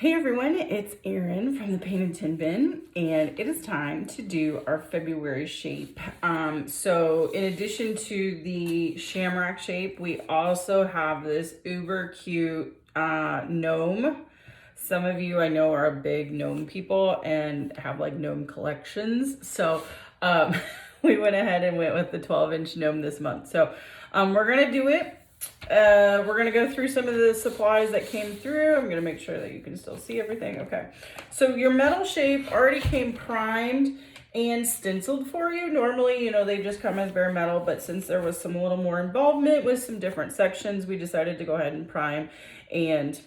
Hey everyone, it's Erin from the Paint and Tin Bin, and it is time to do our February shape. So in addition to the shamrock shape, we also have this uber cute gnome. Some of you I know are big gnome people and have like gnome collections. So we went ahead and went with the 12-inch gnome this month. So we're gonna do it. We're gonna go through some of the supplies that came through. I'm gonna make sure that you can still see everything. Okay, so your metal shape already came primed and stenciled for you. Normally, you know, they just come as bare metal, but since there was some little more involvement with some different sections, we decided to go ahead and prime and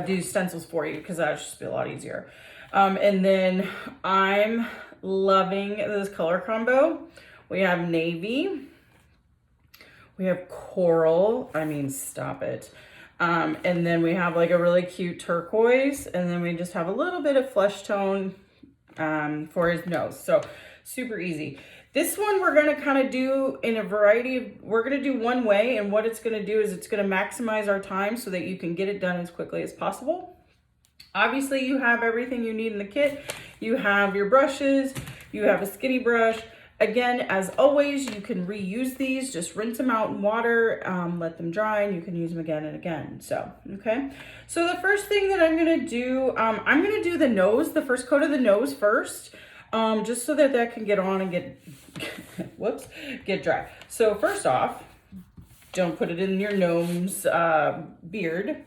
do stencils for you because that'd just be a lot easier. And then I'm loving this color combo. We have navy. We have coral, I mean, stop it. And then we have like a really cute turquoise, and then we just have a little bit of flesh tone for his nose. So super easy. This one we're gonna kind of do in a variety of, we're gonna do one way, and what it's gonna do is it's gonna maximize our time so that you can get it done as quickly as possible. Obviously you have everything you need in the kit. You have your brushes, you have a skinny brush. Again, as always, you can reuse these, just rinse them out in water, let them dry, and you can use them again and again. So, okay. So the first thing that I'm gonna do, I'm gonna do the nose, the first coat of the nose first, just so that that can get on and get, whoops, get dry. So first off, don't put it in your gnome's beard.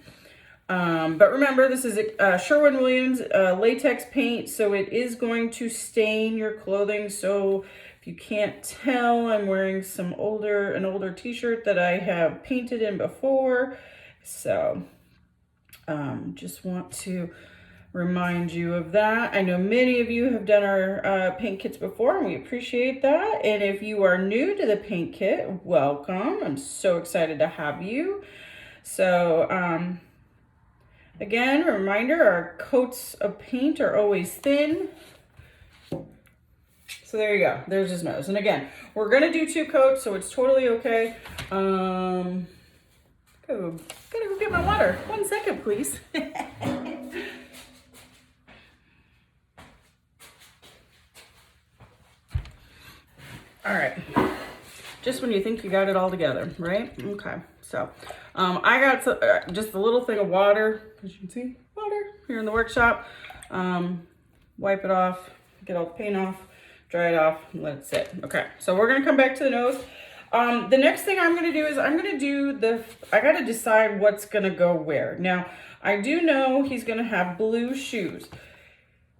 But remember, this is a Sherwin-Williams latex paint, so it is going to stain your clothing. So if you can't tell, I'm wearing an older t-shirt that I have painted in before. So just want to remind you of that. I know many of you have done our paint kits before, and we appreciate that. And if you are new to the paint kit, welcome. I'm so excited to have you. So again, a reminder, our coats of paint are always thin. So there you go, there's his nose. And again, we're gonna do 2 coats, so it's totally okay. Gotta go get my water. 1 second, please. All right, just when you think you got it all together, right? Okay, so I got just a little thing of water, as you can see, water here in the workshop. Wipe it off, get all the paint off, dry it off, and let it sit. Okay, so we're gonna come back to the nose. The next thing I'm gonna do is I'm gonna do I gotta decide what's gonna go where. Now, I do know he's gonna have blue shoes.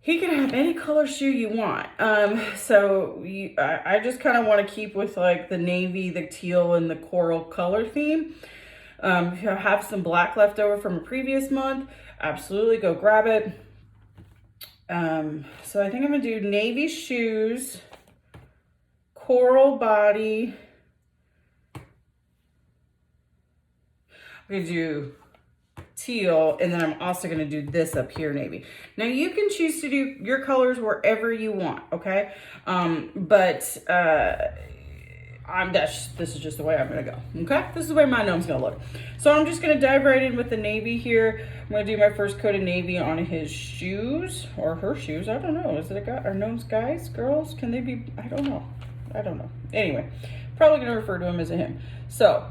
He can have any color shoe you want. I just kind of want to keep with like the navy, the teal, and the coral color theme. If you have some black left over from a previous month, absolutely go grab it. So I think I'm gonna do navy shoes, coral body. I'm gonna do teal, and then I'm also going to do this up here navy. Now you can choose to do your colors wherever you want, okay? This is just the way I'm going to go, okay? This is the way my gnome's going to look. So I'm just going to dive right in with the navy here. I'm going to do my first coat of navy on his shoes, or her shoes. I don't know. Is it a guy? Are gnomes guys, girls? Can they be? I don't know. Anyway, probably going to refer to him as a him. So,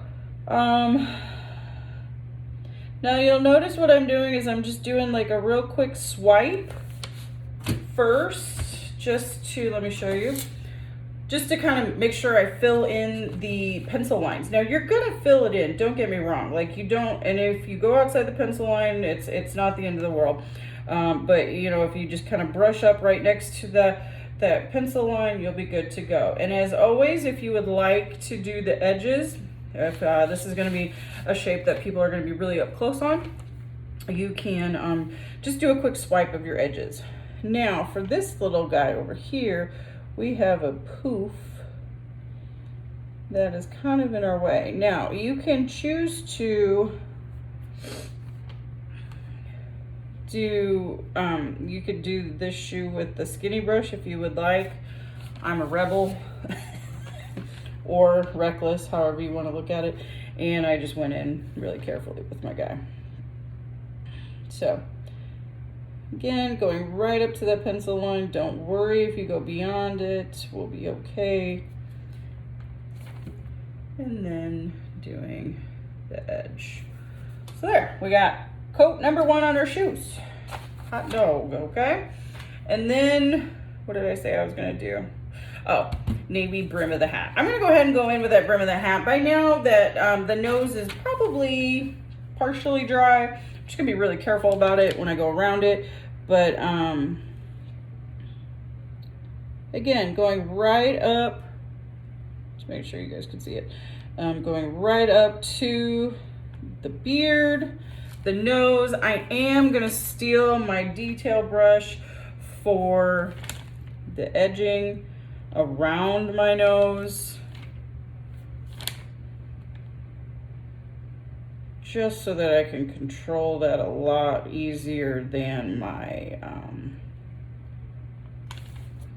now you'll notice what I'm doing is I'm just doing like a real quick swipe first, let me show you, just to kind of make sure I fill in the pencil lines. Now you're gonna fill it in, don't get me wrong, like you don't, and if you go outside the pencil line, it's not the end of the world. But you know, if you just kind of brush up right next to that pencil line, you'll be good to go. And as always, if you would like to do the edges, if this is going to be a shape that people are going to be really up close on, you can just do a quick swipe of your edges. Now for this little guy over here, we have a poof that is kind of in our way. Now you can choose to do, you could do this shoe with the skinny brush if you would like. I'm a rebel. Or reckless, however you want to look at it. And I just went in really carefully with my guy. So Again, going right up to that pencil line. Don't worry if you go beyond it, we'll be okay. And then doing the edge. So there, we got coat number 1 on our shoes. Hot dog, okay? And then, what did I say I was gonna do? Oh, navy brim of the hat. I'm gonna go ahead and go in with that brim of the hat. By now that the nose is probably partially dry, I'm just gonna be really careful about it when I go around it. But again, going right up, just make sure you guys can see it. Going right up to the beard, the nose. I am gonna steal my detail brush for the edging around my nose, just so that I can control that a lot easier than my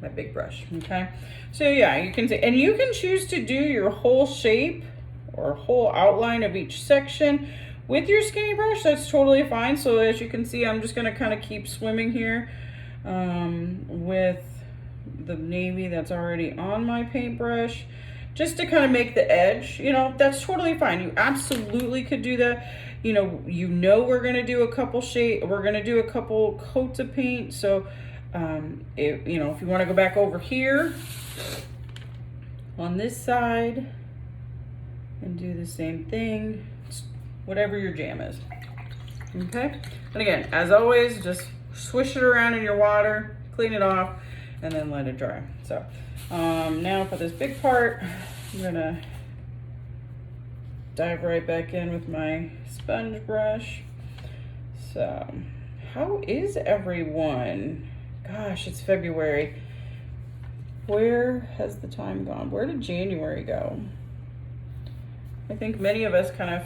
my big brush. Okay, so yeah, you can see, and you can choose to do your whole shape or whole outline of each section with your skinny brush. That's totally fine. So as you can see, I'm just going to kind of keep swimming here with the navy that's already on my paintbrush, just to kind of make the edge. You know, that's totally fine. You absolutely could do that. You know, we're going to do a couple coats of paint. So if you want to go back over here on this side and do the same thing, whatever your jam is. Okay, and again, as always, just swish it around in your water, clean it off, and then let it dry. So now for this big part, I'm gonna dive right back in with my sponge brush. So how is everyone? Gosh, it's February. Where has the time gone? Where did January go? I think many of us kind of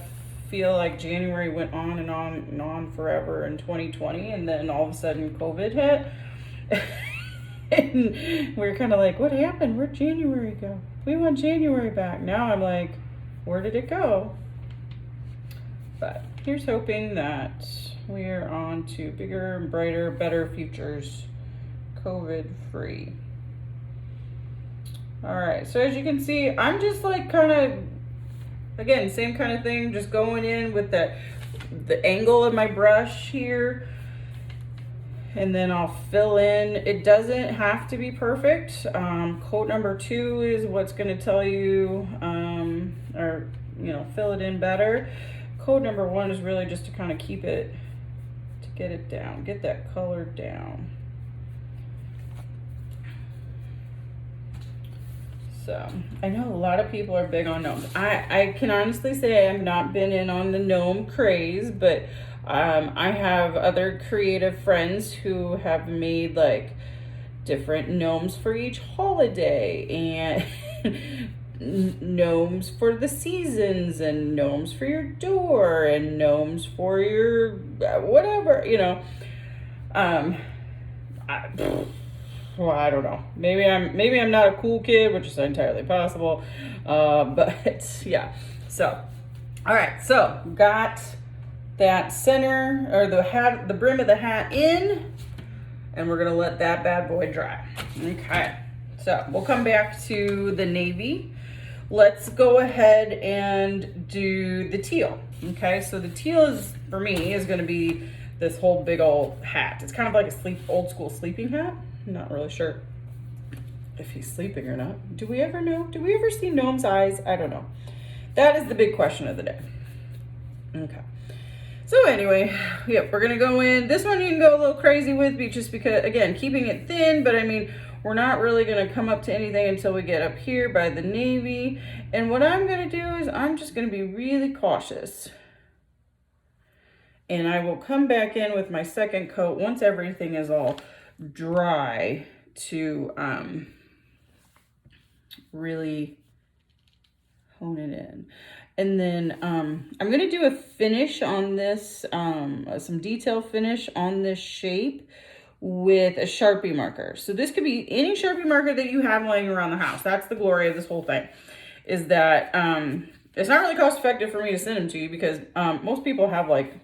feel like January went on and on and on forever in 2020, and then all of a sudden COVID hit. And we're kind of like, what happened? Where'd January go? We want January back. Now I'm like, where did it go? But here's hoping that we're on to bigger and brighter, better futures, COVID free. All right, so as you can see, I'm just like kind of, again, same kind of thing, just going in with the angle of my brush here, and then I'll fill in. It doesn't have to be perfect. Coat number 2 is what's going to tell you, or fill it in better. Coat number 1 is really just to kind of keep it, to get it down, get that color down. So I know a lot of people are big on gnomes. I can honestly say I've not been in on the gnome craze, but I have other creative friends who have made like different gnomes for each holiday, and gnomes for the seasons, and gnomes for your door, and gnomes for your whatever, well, I don't know. Maybe I'm not a cool kid, which is entirely possible. But yeah. So, all right. So got that center, or the brim of the hat in, and we're gonna let that bad boy dry. Okay. So we'll come back to the navy. Let's go ahead and do the teal. Okay. So the teal is, for me, is gonna be this whole big old hat. It's kind of like a old school sleeping hat. I'm not really sure if he's sleeping or not. Do we ever know? Do we ever see gnome's eyes? I don't know. That is the big question of the day. Okay. So anyway, yep, we're gonna go in. This one you can go a little crazy with, just because, again, keeping it thin, but I mean, we're not really gonna come up to anything until we get up here by the navy. And what I'm gonna do is I'm just gonna be really cautious. And I will come back in with my second coat once everything is all dry to really hone it in. And then I'm going to do a finish on this, some detail finish on this shape with a Sharpie marker. So this could be any Sharpie marker that you have laying around the house. That's the glory of this whole thing, is that it's not really cost effective for me to send them to you, because most people have like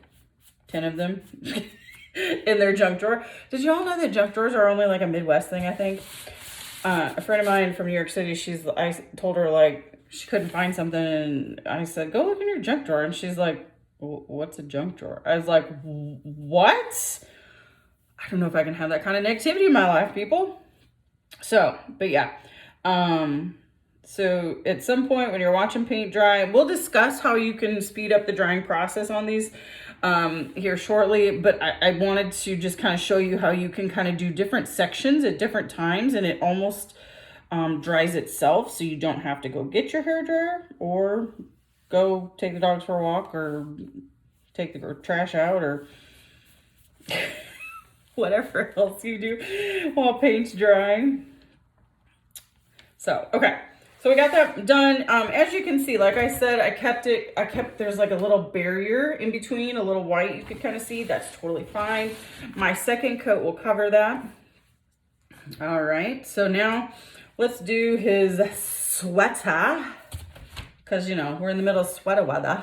10 of them. in their junk drawer. Did you all know that junk drawers are only like a Midwest thing, I think? A friend of mine from New York City, I told her like she couldn't find something, and I said, go look in your junk drawer. And she's like, what's a junk drawer? I was like, what? I don't know if I can have that kind of negativity in my life, people. So, but yeah. So at some point when you're watching paint dry, we'll discuss how you can speed up the drying process on these here shortly, but I wanted to just kind of show you how you can kind of do different sections at different times, and it almost dries itself, so you don't have to go get your hair dryer or go take the dogs for a walk or take the trash out or whatever else you do while paint's drying. So, okay. So we got that done. As you can see, like I said, there's like a little barrier in between, a little white you could kind of see. That's totally fine. My second coat will cover that. All right. So now let's do his sweater. Because, you know, we're in the middle of sweater weather.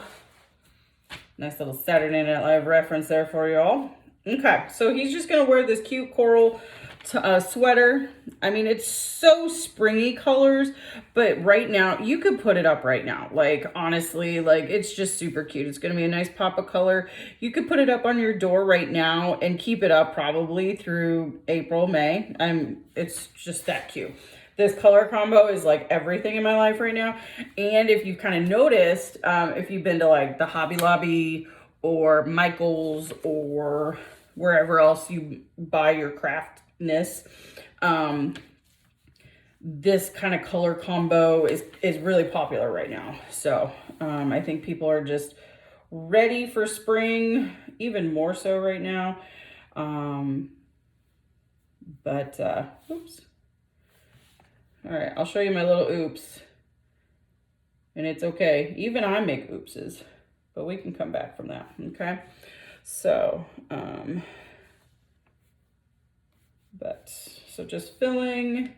Nice little Saturday Night Live reference there for y'all. Okay. So he's just going to wear this cute coral sweater. I mean, it's so springy colors, but right now you could put it up right now. Like, honestly, like, it's just super cute. It's going to be a nice pop of color. You could put it up on your door right now and keep it up probably through April, May. It's just that cute. This color combo is like everything in my life right now. And if you've kind of noticed, if you've been to like the Hobby Lobby or Michael's or wherever else you buy your craftness, this kind of color combo is really popular right now. So I think people are just ready for spring, even more so right now. Oops. All right, I'll show you my little oops. And it's okay. Even I make oopses, but we can come back from that, okay? So, so just filling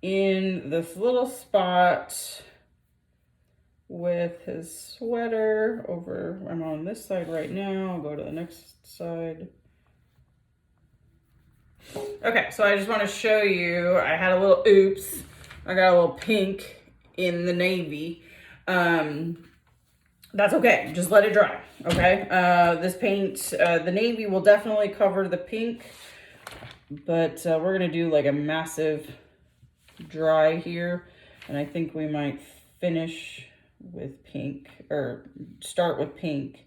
in this little spot with his sweater over, I'm on this side right now. I'll go to the next side. Okay, so I just want to show you, I had a little oops. I got a little pink in the navy. That's okay, just let it dry, okay? This paint, the navy will definitely cover the pink, but we're gonna do like a massive dry here, and I think we might finish with pink, or start with pink,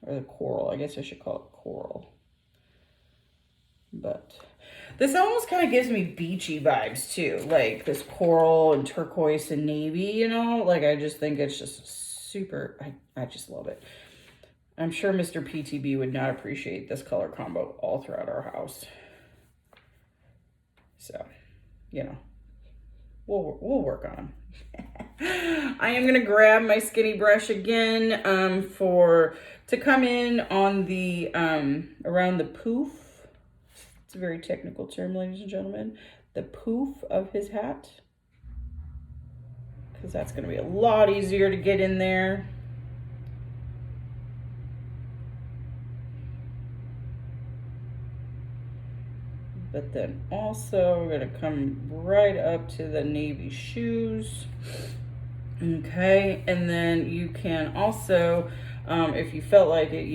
or the coral. I guess I should call it coral. But this almost kind of gives me beachy vibes too, like this coral and turquoise and navy, you know, like I just think it's just super, I just love it. I'm sure Mr. PTB would not appreciate this color combo all throughout our house. So, you know, we'll work on them. I am gonna grab my skinny brush again to come in on the around the poof. It's a very technical term, ladies and gentlemen. The poof of his hat. Because that's going to be a lot easier to get in there. But then also we're going to come right up to the navy shoes. Okay, and then you can also, if you felt like it,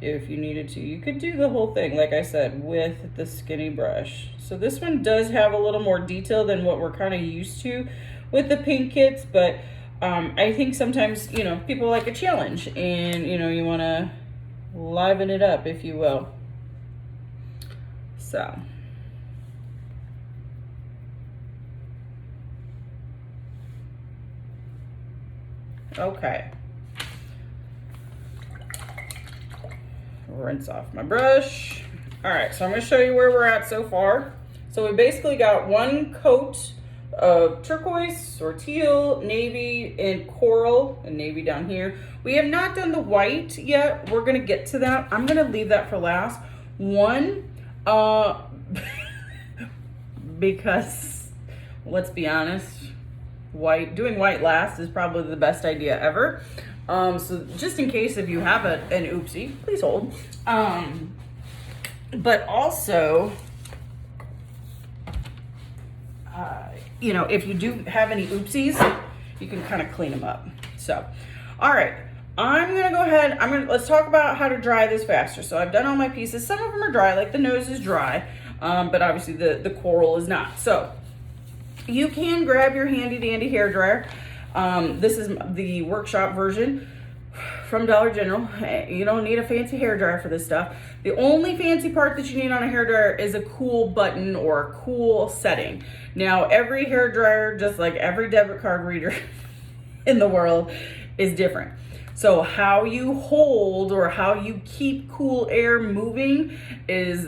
if you needed to, you could do the whole thing, like I said, with the skinny brush. So this one does have a little more detail than what we're kind of used to with the paint kits, but I think sometimes, you know, people like a challenge, and, you know, you want to liven it up, if you will. So. Okay. Rinse off my brush. All right, so I'm going to show you where we're at so far. So we basically got one coat of turquoise or teal, navy, and coral, and navy down here. We have not done the white yet. We're going to get to that. I'm going to leave that for last. Because let's be honest, doing white last is probably the best idea ever. So just in case if you have an oopsie, please hold. But also, you know, if you do have any oopsies, you can kind of clean them up. So, all right, I'm gonna go ahead. Let's talk about how to dry this faster. So I've done all my pieces. Some of them are dry, like the nose is dry, but obviously the coral is not. So you can grab your handy dandy hair dryer. This is the workshop version from Dollar General. You don't need a fancy hair dryer for this stuff. The only fancy part that you need on a hair dryer is a cool button or a cool setting. Now, every hair dryer, just like every debit card reader in the world, is different. So how you hold or how you keep cool air moving is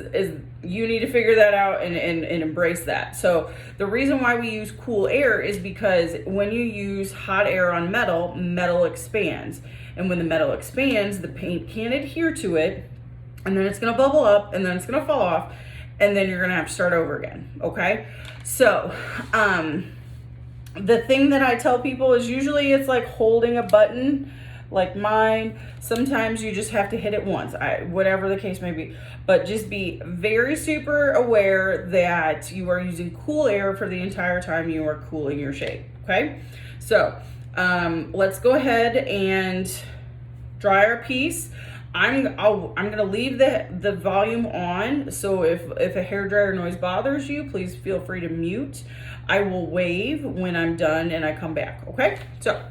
you need to figure that out and embrace that. So the reason why we use cool air is because when you use hot air on metal, metal expands. And when the metal expands, the paint can't adhere to it, and then it's gonna bubble up, and then it's gonna fall off, and then you're gonna have to start over again, okay? So, the thing that I tell people is usually it's like holding a button, like mine. Sometimes you just have to hit it once, whatever the case may be. But just be very super aware that you are using cool air for the entire time you are cooling your shape, okay? So, let's go ahead and dry our piece. I'm gonna leave the volume on, so if a hairdryer noise bothers you, please feel free to mute. I will wave when I'm done and I come back, okay? So.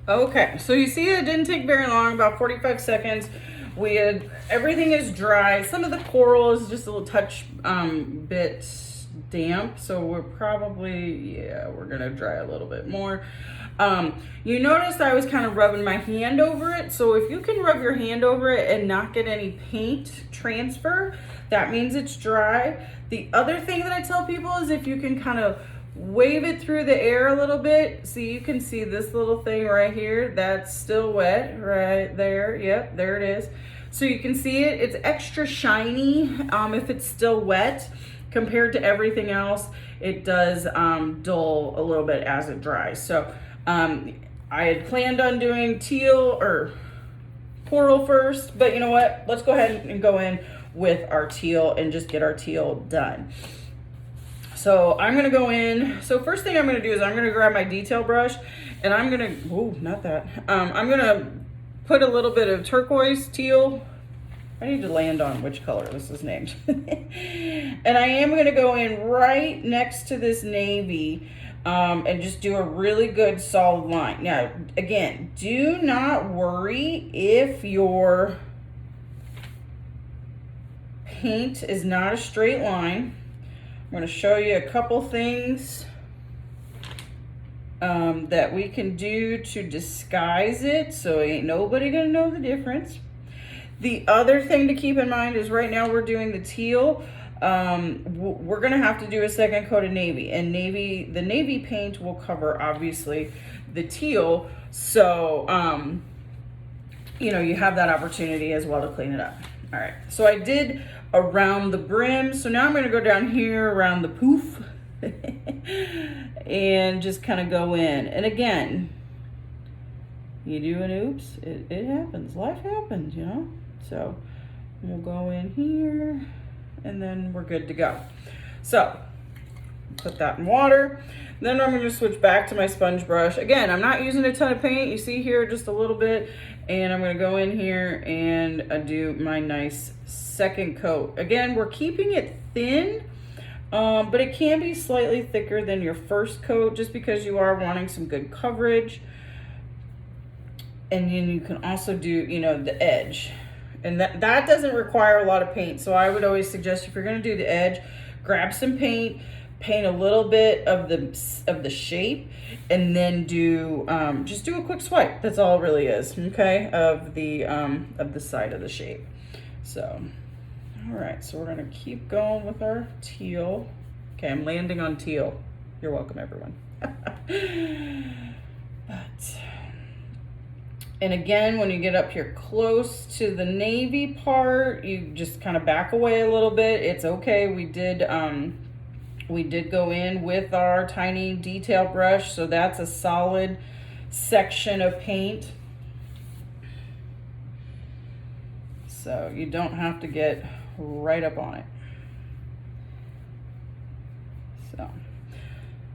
Okay, so you see it didn't take very long, about 45 seconds. Everything is dry. Some of the coral is just a little touch bit damp, so we're gonna dry a little bit more. You noticed I was kind of rubbing my hand over it, so if you can rub your hand over it and not get any paint transfer, that means it's dry. The other thing that I tell people is if you can kind of wave it through the air a little bit. So you can see this little thing right here, that's still wet right there. Yep, there it is. So you can see it, it's extra shiny if it's still wet. Compared to everything else, it does dull a little bit as it dries. So I had planned on doing teal or coral first, but you know what? Let's go ahead and go in with our teal and just get our teal done. So I'm gonna go in. So first thing I'm gonna do is I'm gonna grab my detail brush and I'm gonna, I'm gonna put a little bit of turquoise teal. I need to land on which color this is named. And I am gonna go in right next to this navy and just do a really good solid line. Now, again, do not worry if your paint is not a straight line. I'm going to show you a couple things that we can do to disguise it, so ain't nobody going to know the difference. The other thing to keep in mind is right now we're doing the teal. We're going to have to do a second coat of navy, and the navy paint will cover obviously the teal, so you know, you have that opportunity as well to clean it up. All right, so I did around the brim, so now I'm going to go down here around the poof and just kind of go in. And again, you do an oops, it happens, life happens, you know. So we'll go in here and then we're good to go. So put that in water. Then I'm going to switch back to my sponge brush. Again, I'm not using a ton of paint, you see here just a little bit, and I'm going to go in here and do my nice second coat. Again, we're keeping it thin, but it can be slightly thicker than your first coat just because you are wanting some good coverage. And then you can also do, you know, the edge. And that doesn't require a lot of paint. So I would always suggest if you're gonna do the edge, grab some paint, paint a little bit of the shape, and then do just do a quick swipe. That's all it really is, okay, of the side of the shape. So, all right, so we're gonna keep going with our teal. Okay, I'm landing on teal. You're welcome, everyone. And again, when you get up here close to the navy part, you just kind of back away a little bit. It's okay. We did go in with our tiny detail brush, so that's a solid section of paint. So you don't have to get right up on it.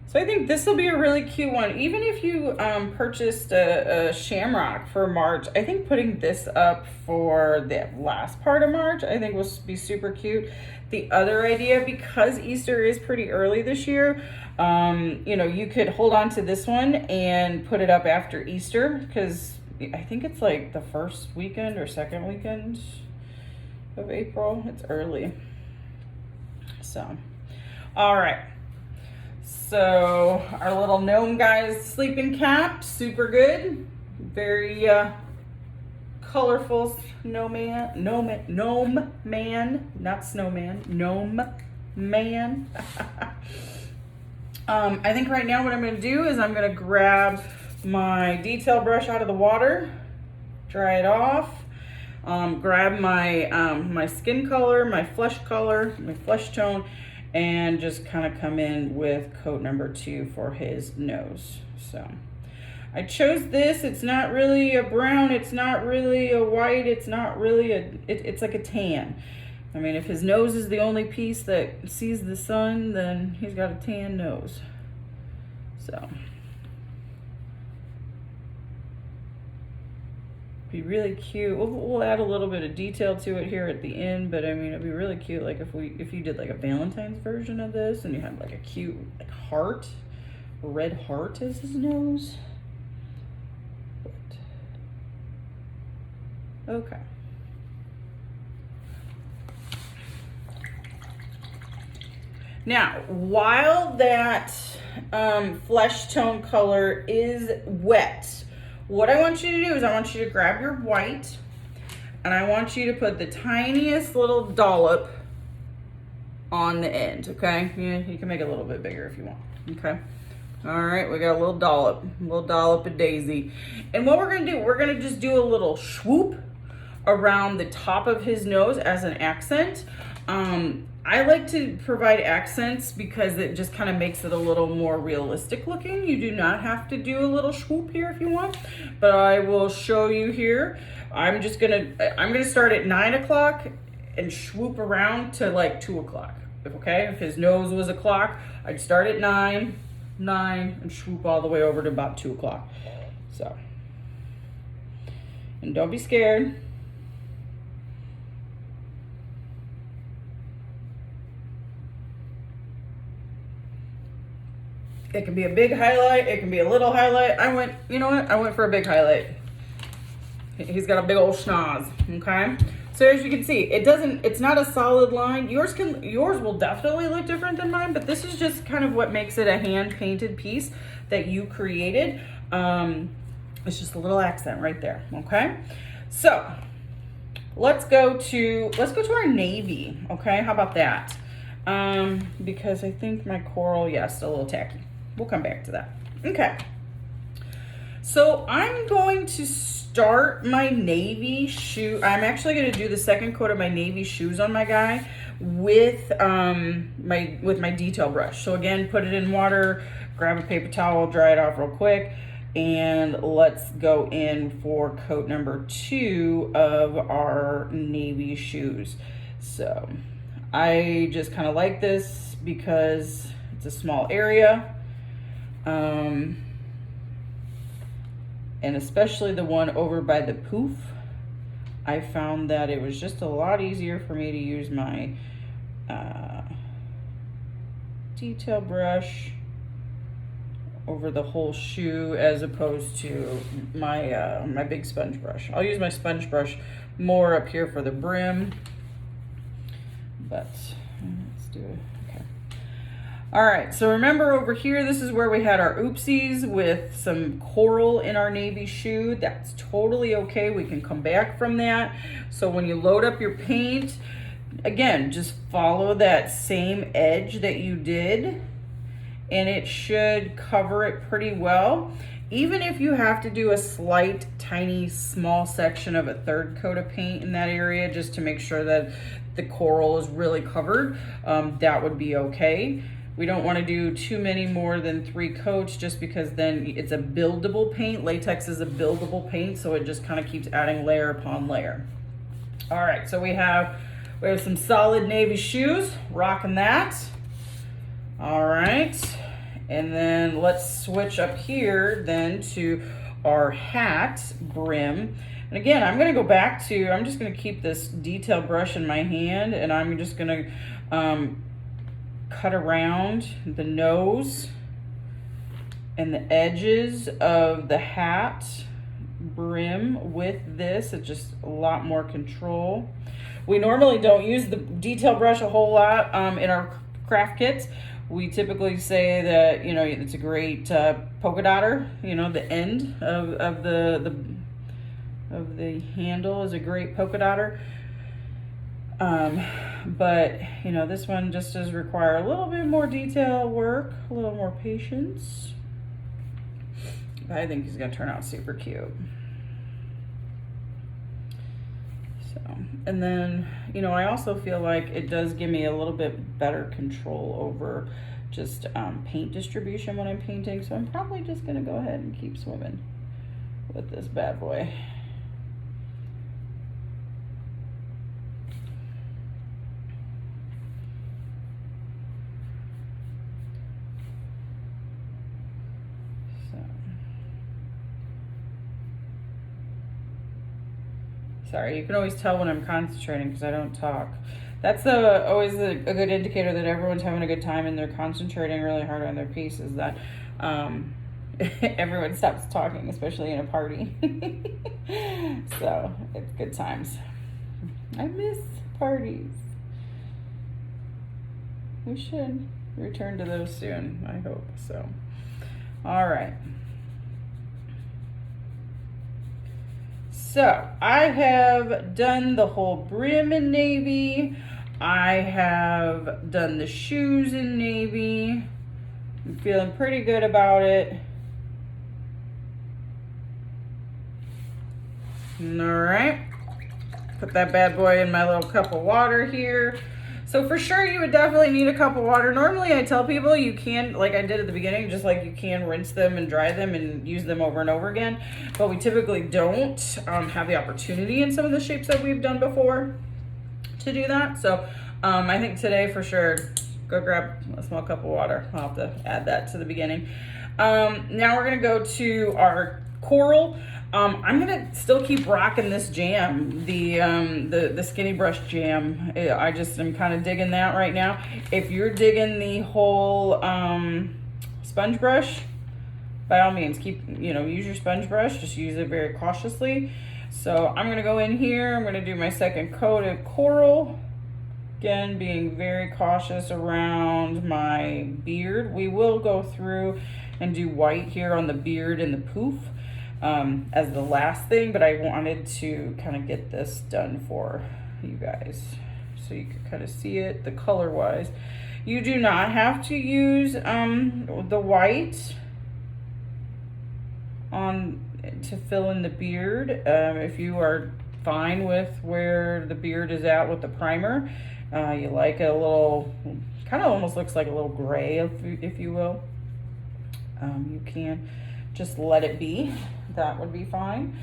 So I think this will be a really cute one. Even if you purchased a shamrock for March, I think putting this up for the last part of March, I think will be super cute. The other idea, because Easter is pretty early this year, you know, you could hold on to this one and put it up after Easter, because I think it's like the first weekend or second weekend of April. It's early. So, all right. So our little gnome guy's sleeping cap, super good. Very colorful gnome man, not snowman, gnome man. I think right now what I'm gonna do is I'm gonna grab my detail brush out of the water, dry it off, grab my my skin color, my flesh color, my flesh tone, and just kind of come in with coat number 2 for his nose. So I chose this. It's not really a brown, it's not really a white, it's not really it's like a tan. I mean, if his nose is the only piece that sees the sun, then he's got a tan nose. So be really cute. We'll add a little bit of detail to it here at the end, but I mean, it'd be really cute, like if you did like a Valentine's version of this, and you had like a cute like heart, a red heart as his nose. But, okay. Now, while that flesh tone color is wet, what I want you to do is I want you to grab your white, and I want you to put the tiniest little dollop on the end, okay? You can make it a little bit bigger if you want, okay? All right, we got a little dollop of daisy. And what we're gonna do, we're gonna just do a little swoop around the top of his nose as an accent. I like to provide accents because it just kind of makes it a little more realistic looking. You do not have to do a little swoop here if you want, but I will show you here. I'm gonna start at 9 o'clock and swoop around to like 2 o'clock. Okay, if his nose was a clock, I'd start at 9 and swoop all the way over to about 2 o'clock. So, and don't be scared. It can be a big highlight, it can be a little highlight. You know what? I went for a big highlight. He's got a big old schnoz, okay? So as you can see, it's not a solid line. Yours will definitely look different than mine, but this is just kind of what makes it a hand-painted piece that you created. It's just a little accent right there, okay? So let's go to our navy, okay? How about that? Because I think my coral, still a little tacky. We'll come back to that. Okay. So I'm going to start my navy shoe. I'm actually going to do the second coat of my navy shoes on my guy with my detail brush. So again, put it in water, grab a paper towel, dry it off real quick, and let's go in for coat number 2 of our navy shoes. So I just kind of like this because it's a small area. And especially the one over by the poof, I found that it was just a lot easier for me to use my detail brush over the whole shoe as opposed to my my big sponge brush. I'll use my sponge brush more up here for the brim, but let's do it. Okay. All right, so remember over here, this is where we had our oopsies with some coral in our navy shoe. That's totally okay. We can come back from that. So when you load up your paint, again, just follow that same edge that you did, and it should cover it pretty well. Even if you have to do a slight, tiny, small section of a third coat of paint in that area, just to make sure that the coral is really covered, that would be okay. We don't want to do too many more than 3 coats, just because then it's a buildable paint. Latex is a buildable paint, so it just kind of keeps adding layer upon layer. All right, so we have some solid navy shoes, rocking that. All right, and then let's switch up here then to our hat brim. And again, I'm gonna go back to, I'm just gonna keep this detail brush in my hand, and I'm just gonna cut around the nose and the edges of the hat brim with this. It's just a lot more control. We normally don't use the detail brush a whole lot in our craft kits. We typically say that, you know, it's a great polka dotter. You know, the end of the handle is a great polka dotter. But you know, this one just does require a little bit more detail work, a little more patience. But I think he's gonna turn out super cute. So, and then, you know, I also feel like it does give me a little bit better control over just paint distribution when I'm painting. So I'm probably just gonna go ahead and keep swimming with this bad boy. Sorry, you can always tell when I'm concentrating because I don't talk. That's always a good indicator that everyone's having a good time and they're concentrating really hard on their piece, is that everyone stops talking, especially in a party. So it's good times. I miss parties. We should return to those soon, I hope so. All right. So I have done the whole brim in navy. I have done the shoes in navy. I'm feeling pretty good about it. All right, put that bad boy in my little cup of water here. So for sure, you would definitely need a cup of water. Normally I tell people you can, like I did at the beginning, just like you can rinse them and dry them and use them over and over again. But we typically don't have the opportunity in some of the shapes that we've done before to do that. So I think today for sure, go grab a small cup of water. I'll have to add that to the beginning. Now we're gonna go to our coral. I'm gonna still keep rocking this jam, the skinny brush jam. I'm kind of digging that right now. If you're digging the whole sponge brush, by all means, use your sponge brush. Just use it very cautiously. So I'm gonna go in here. I'm gonna do my second coat of coral. Again, being very cautious around my beard. We will go through and do white here on the beard and the poof as the last thing, but I wanted to kind of get this done for you guys so you can kind of see it the color wise. You do not have to use the white to fill in the beard. If you are fine with where the beard is at with the primer, you like it a little, kind of almost looks like a little gray, if you will, you can just let it be. That would be fine.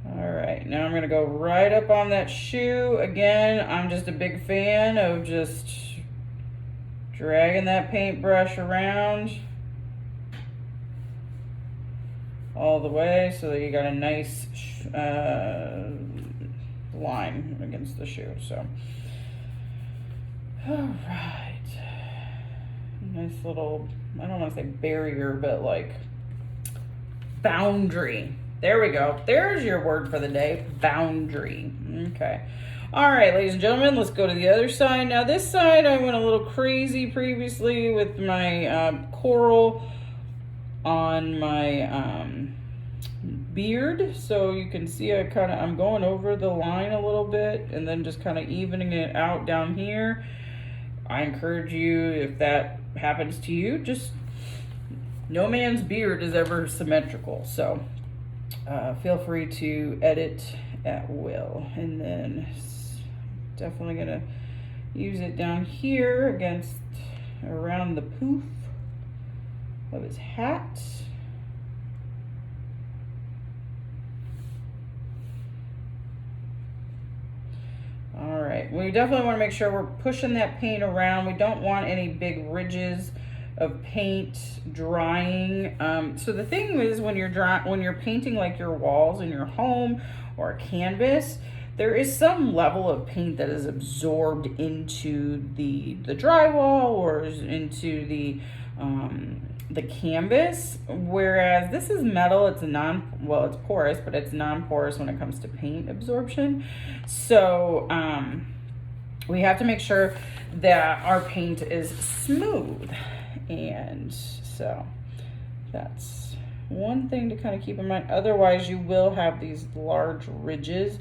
All right, now I'm gonna go right up on that shoe. Again, I'm just a big fan of just dragging that paintbrush around all the way so that you got a nice line against the shoe. So, all right. nice little, I don't want to say barrier, but like boundary. There we go. There's your word for the day, boundary. Okay. All right, ladies and gentlemen, let's go to the other side. Now this side, I went a little crazy previously with my coral on my beard. So you can see I'm going over the line a little bit and then just kind of evening it out down here. I encourage you, if that happens to you, just no man's beard is ever symmetrical. So feel free to edit at will. And then definitely gonna use it down here around the poof of his hat. All right, we definitely want to make sure we're pushing that paint around. We don't want any big ridges of paint drying. So the thing is, when you're painting like your walls in your home or a canvas, there is some level of paint that is absorbed into the drywall or into the canvas, whereas this is metal. It's it's porous, but it's non-porous when it comes to paint absorption. So we have to make sure that our paint is smooth, and so that's one thing to kind of keep in mind. Otherwise, you will have these large ridges.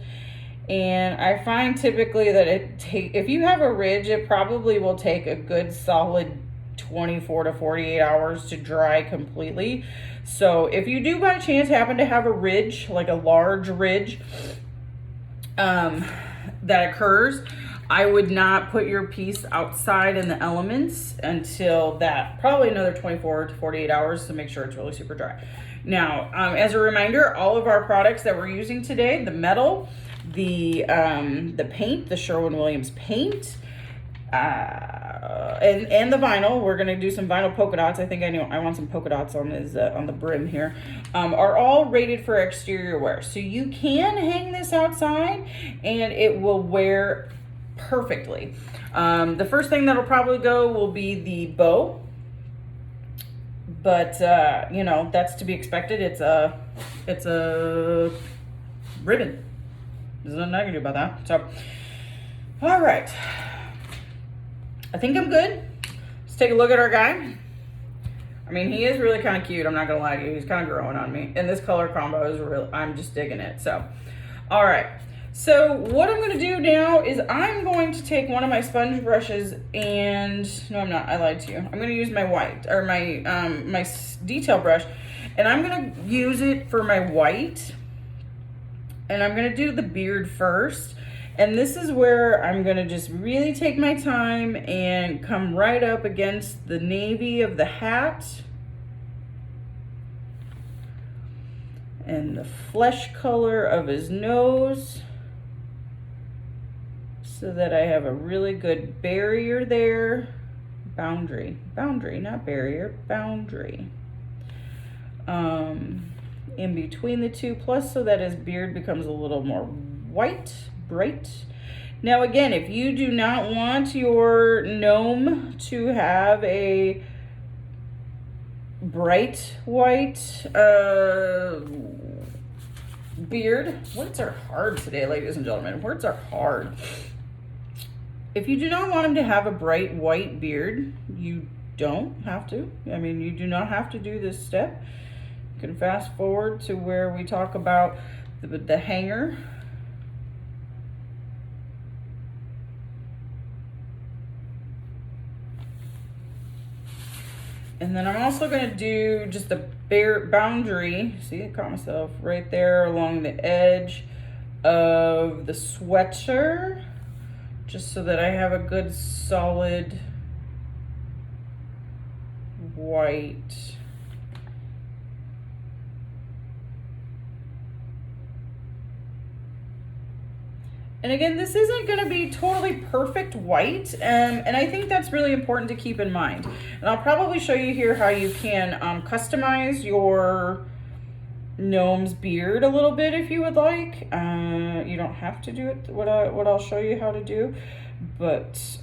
And I find typically that if you have a ridge, it probably will take a good solid 24 to 48 hours to dry completely. So if you do by chance happen to have a ridge, like a large ridge that occurs, I would not put your piece outside in the elements until that, probably another 24 to 48 hours to make sure it's really super dry. Now, as a reminder, all of our products that we're using today, the metal, the paint, the Sherwin-Williams paint, and the vinyl, we're gonna do some vinyl polka dots. I think I want some polka dots on the brim here, are all rated for exterior wear. So you can hang this outside and it will wear perfectly. The first thing that'll probably go will be the bow, but that's to be expected. It's a ribbon. There's nothing I can do about that. So, all right. I think I'm good. Let's take a look at our guy. I mean, he is really kind of cute. I'm not gonna lie to you. He's kind of growing on me. And this color combo is I'm just digging it. So, all right. So what I'm gonna do now is I'm going to take one of my sponge brushes and, no, I'm not, I lied to you. I'm gonna use my white, or my detail brush, and I'm gonna use it for my white. And I'm gonna do the beard first. And this is where I'm gonna just really take my time and come right up against the navy of the hat and the flesh color of his nose, so that I have a really good barrier there. Boundary, not barrier, boundary. In between the two, plus so that his beard becomes a little more white, bright. Now again, if you do not want your gnome to have a bright white beard, words are hard today, ladies and gentlemen, words are hard. If you do not want him to have a bright white beard, you don't have to. I mean, you do not have to do this step. You can fast forward to where we talk about the hanger. And then I'm also going to do just a bare boundary. See, I caught myself right there along the edge of the sweater, just so that I have a good solid white. And again, this isn't going to be totally perfect white, and I think that's really important to keep in mind. And I'll probably show you here how you can customize your gnome's beard a little bit if you would like. You don't have to do it what I'll show you how to do, but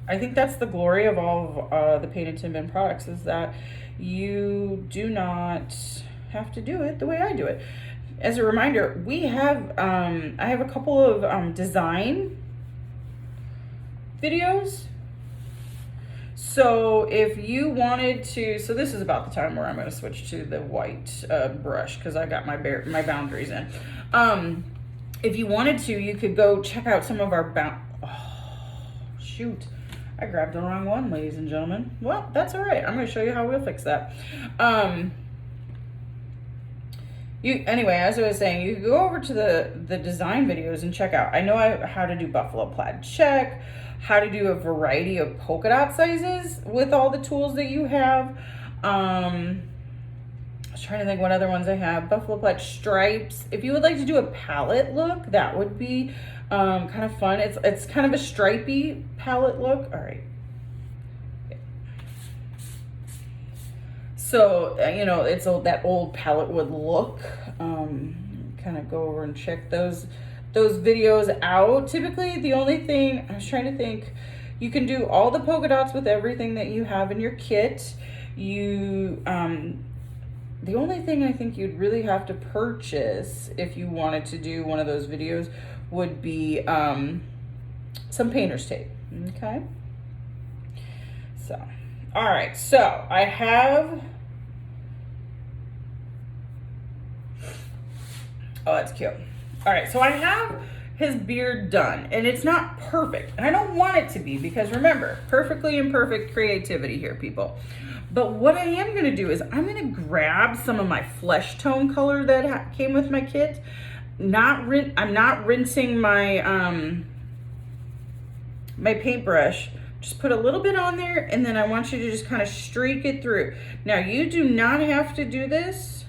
I think that's the glory of all of the Painted Tin Bin products, is that you do not have to do it the way I do it. As a reminder, we have I have a couple of design videos. So if you wanted to, so this is about the time where I'm going to switch to the white brush, because I got my boundaries in. If you wanted to, you could go check out some of our oh, shoot. I grabbed the wrong one, ladies and gentlemen. Well, that's all right. I'm going to show you how we'll fix that. Anyway, as I was saying, you can go over to the design videos and check out. I know how to do buffalo plaid check, how to do a variety of polka dot sizes with all the tools that you have. I was trying to think what other ones I have. Buffalo plaid stripes. If you would like to do a palette look, that would be kind of fun. It's kind of a stripy palette look. All right. So, you know, it's that old palette wood look. Kind of go over and check those videos out. Typically, the only thing, I was trying to think, you can do all the polka dots with everything that you have in your kit. The only thing I think you'd really have to purchase if you wanted to do one of those videos would be some painter's tape, okay? So, all right, so I have, oh, that's cute. All right, so I have his beard done, and it's not perfect. And I don't want it to be, because remember, perfectly imperfect creativity here, people. But what I am gonna do is I'm gonna grab some of my flesh tone color that came with my kit. I'm not rinsing my my paintbrush. Just put a little bit on there, and then I want you to just kind of streak it through. Now, you do not have to do this.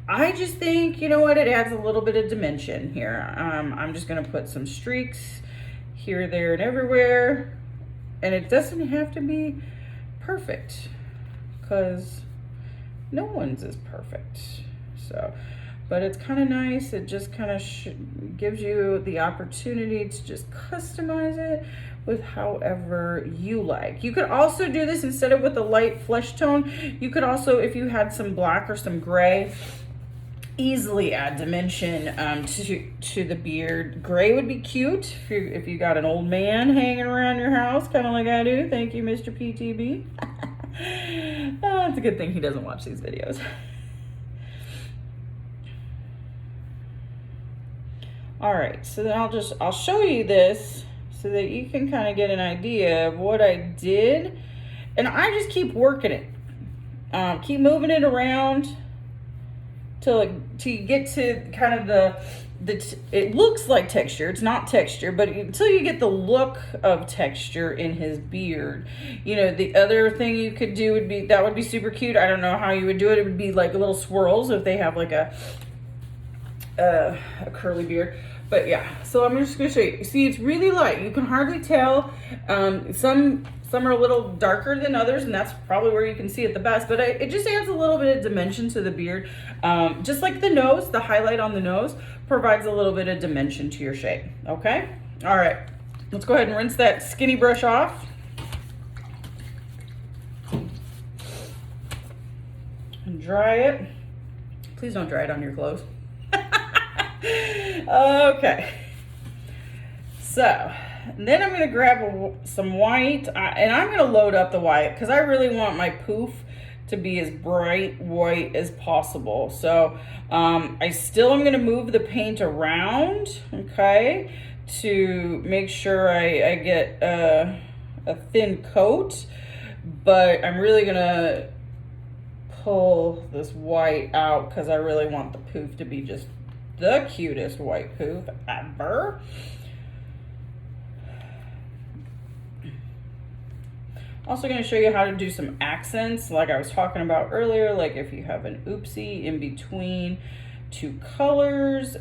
I just think, you know what, it adds a little bit of dimension here. I'm just gonna put some streaks here, there, and everywhere. And it doesn't have to be perfect, because no one's is perfect. So, but it's kind of nice. It just kind of gives you the opportunity to just customize it with however you like. You could also do this instead of with a light flesh tone. You could also, if you had some black or some gray, easily add dimension to the beard. Gray would be cute if you got an old man hanging around your house, kind of like I do. Thank you, Mr. PTB. Oh, it's a good thing he doesn't watch these videos. All right, so then I'll show you this so that you can kind of get an idea of what I did. And I just keep working it. Keep moving it around till you get to kind of it looks like texture. It's not texture, but until you get the look of texture in his beard. You know, the other thing you could do would be super cute. I don't know how you would do it. It would be like little swirls if they have like a curly beard. But yeah, so I'm just gonna show you. See, it's really light. You can hardly tell. Some are a little darker than others, and that's probably where you can see it the best. But it just adds a little bit of dimension to the beard. Just like the nose, the highlight on the nose provides a little bit of dimension to your shape. Okay? All right. Let's go ahead and rinse that skinny brush off. And dry it. Please don't dry it on your clothes. Okay. So, then I'm going to grab some white, and I'm going to load up the white because I really want my poof to be as bright white as possible. So I still am going to move the paint around, okay, to make sure I get a thin coat, but I'm really going to pull this white out because I really want the poof to be just the cutest white poof ever. Also going to show you how to do some accents like I was talking about earlier, like if you have an oopsie in between two colors,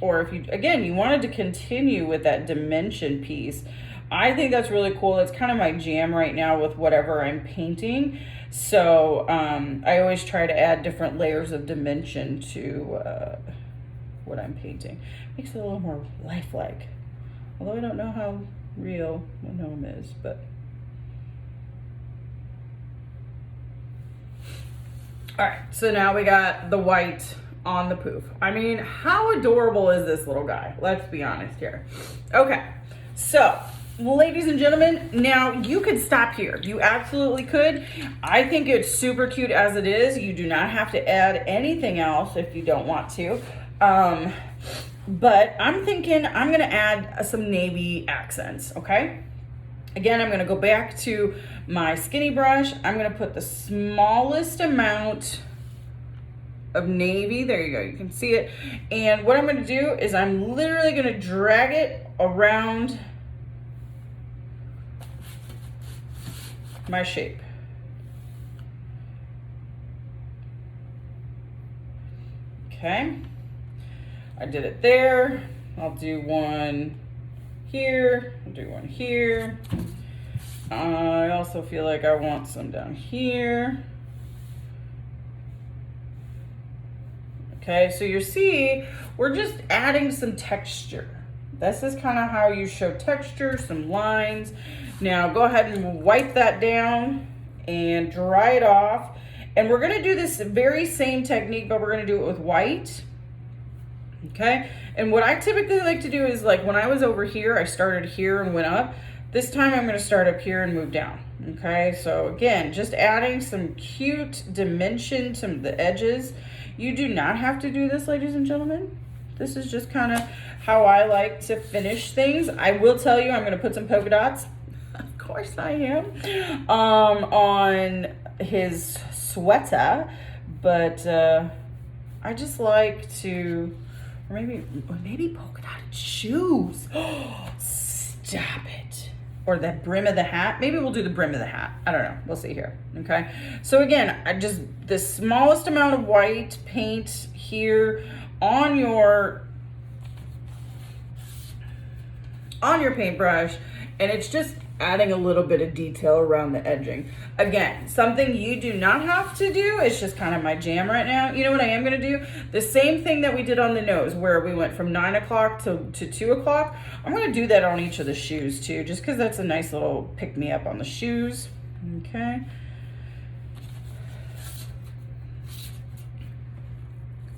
or if you, again, you wanted to continue with that dimension piece. I think that's really cool. It's kind of my jam right now with whatever I'm painting. So I always try to add different layers of dimension to what I'm painting. Makes it a little more lifelike. Although I don't know how real a gnome is, but. All right, so now we got the white on the poof. I mean, how adorable is this little guy? Let's be honest here. Okay, so ladies and gentlemen, now you could stop here. You absolutely could. I think it's super cute as it is. You do not have to add anything else if you don't want to. But I'm thinking I'm gonna add some navy accents, okay? Again, I'm gonna go back to my skinny brush. I'm gonna put the smallest amount of navy. There you go, you can see it. And what I'm gonna do is I'm literally gonna drag it around my shape. Okay, I did it there. I'll do one here, I'll do one here. I also feel like I want some down here. Okay, so you see, we're just adding some texture. This is kind of how you show texture, some lines. Now go ahead and wipe that down and dry it off. And we're gonna do this very same technique, but we're gonna do it with white. Okay, and what I typically like to do is, like when I was over here, I started here and went up. This time I'm gonna start up here and move down. Okay, so again, just adding some cute dimension to the edges. You do not have to do this, ladies and gentlemen. This is just kind of how I like to finish things. I will tell you, I'm gonna put some polka dots, of course I am, on his sweater, but I just like to, or maybe polka dotted shoes. Stop it. Or the brim of the hat. Maybe we'll do the brim of the hat. I don't know. We'll see here. Okay. So again, I just the smallest amount of white paint here on your paintbrush, and it's just adding a little bit of detail around the edging. Again, something you do not have to do. It's just kind of my jam right now. You know what I am going to do? The same thing that we did on the nose, where we went from 9 o'clock to 2 o'clock. I'm going to do that on each of the shoes too, just because that's a nice little pick-me-up on the shoes. Okay.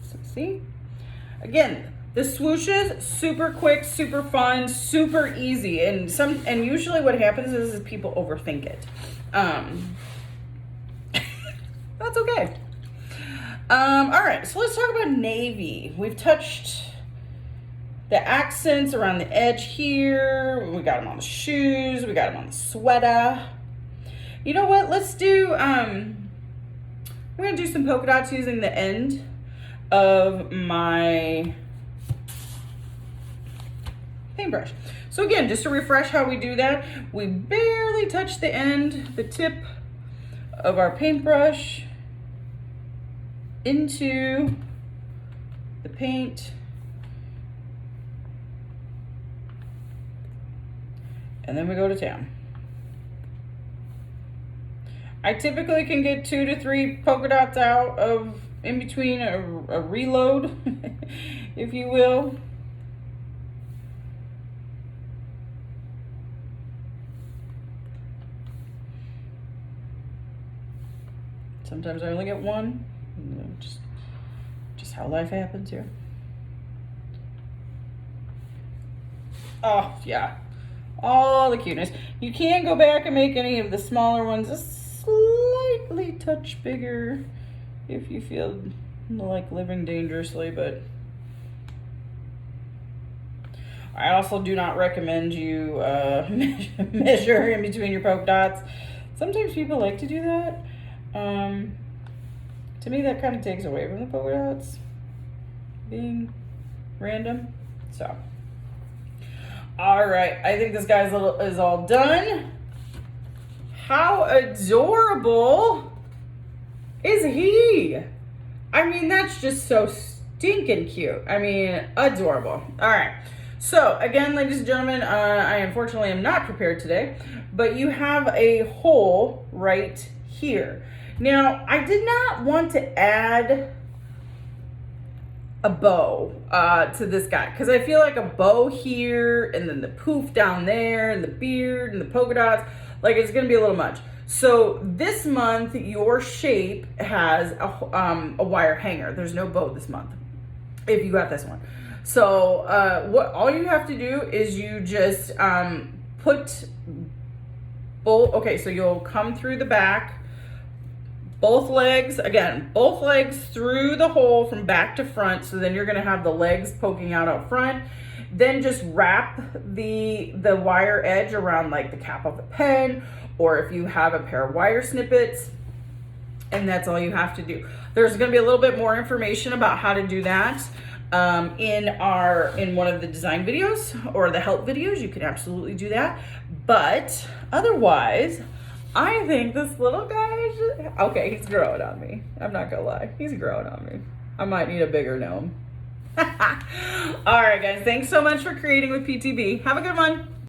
So see? Again, the swooshes, super quick, super fun, super easy. And usually what happens is people overthink it. That's okay. All right, so let's talk about navy. We've touched the accents around the edge here. We got them on the shoes. We got them on the sweater. You know what? Let's do, we're gonna do some polka dots using the end of my paintbrush. So again, just to refresh how we do that, we barely touch the end, the tip of our paintbrush into the paint. And then we go to town. I typically can get 2 to 3 polka dots out of in between a reload, if you will. Sometimes I only get one. You know, just how life happens here. Oh yeah, all the cuteness. You can go back and make any of the smaller ones a slightly touch bigger if you feel like living dangerously, but I also do not recommend you measure in between your polka dots. Sometimes people like to do that. To me, that kind of takes away from the polka dots being random. So, all right, I think this guy's is all done. How adorable is he? I mean, that's just so stinking cute. I mean, adorable. All right. So again, ladies and gentlemen, I unfortunately am not prepared today, but you have a hole right here. Now, I did not want to add a bow to this guy, because I feel like a bow here and then the poof down there and the beard and the polka dots, like it's gonna be a little much. So this month your shape has a wire hanger. There's no bow this month if you got this one. So what all you have to do is you just put both. Okay, so you'll come through the back, both legs through the hole from back to front. So then you're gonna have the legs poking out front. Then just wrap the wire edge around like the cap of the pen, or if you have a pair of wire snippets, and that's all you have to do. There's gonna be a little bit more information about how to do that in one of the design videos or the help videos. You can absolutely do that. But otherwise, I think this little guy is just, okay, he's growing on me. I'm not gonna lie, he's growing on me. I might need a bigger gnome. All right, guys, thanks so much for creating with PTB. Have a good one.